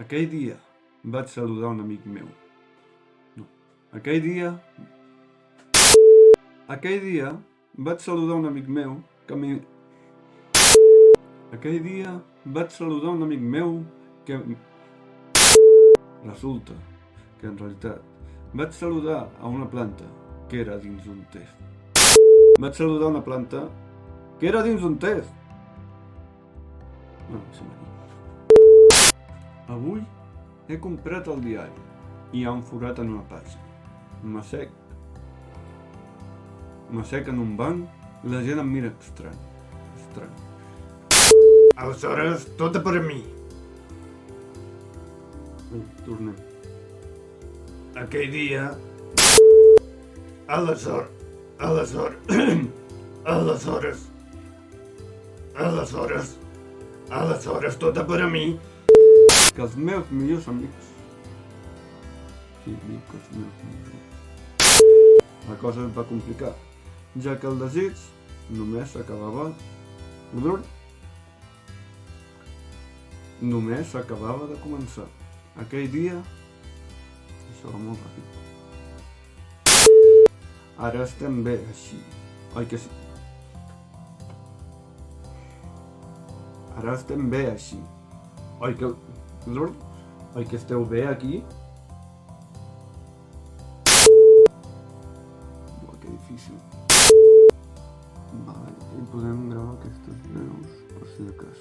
Aquell dia vaig saludar un amic meu. No. Aquell dia vaig saludar un amic meu que mi... Aquell dia vaig saludar un amic meu que... Resulta que en realitat vaig saludar a una planta que era dins un test. Vaig saludar una planta que era dins un test. No, avui he comprat el diari i hi ha un forat en una pàgina. M'assec en un banc, la gent em mira estrany. Aleshores, tot per a mi. Tornem. Aquell dia... Aleshores, tot per a mi. Que els meus millors amics... Sí, dic que els meus millors amics. La cosa es va complicar, ja que el desig només s'acabava de començar. Aquell dia... Això va molt ràpid. Ara estem bé així, oi que sí? Ara estem bé així, oi que... Oi que esteu bé aquí? Uau, que difícil. Vale, i podem gravar aquestes veus, per si de cas.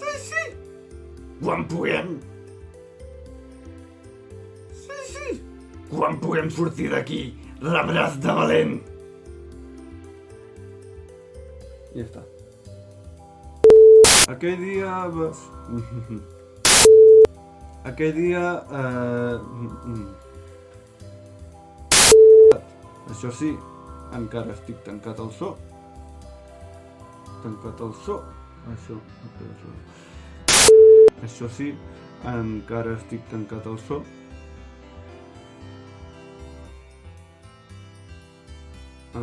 Sí! Quan puguem? Sí! Quan puguem sortir d'aquí? Rebràs de valent! Ja està. Aquell dia vas... Aquell dia... Això sí, encara estic tancat al so. Això sí, encara estic tancat al so.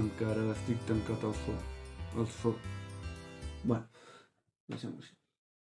Encara estic tancat al so. Bueno, deixem-ho així.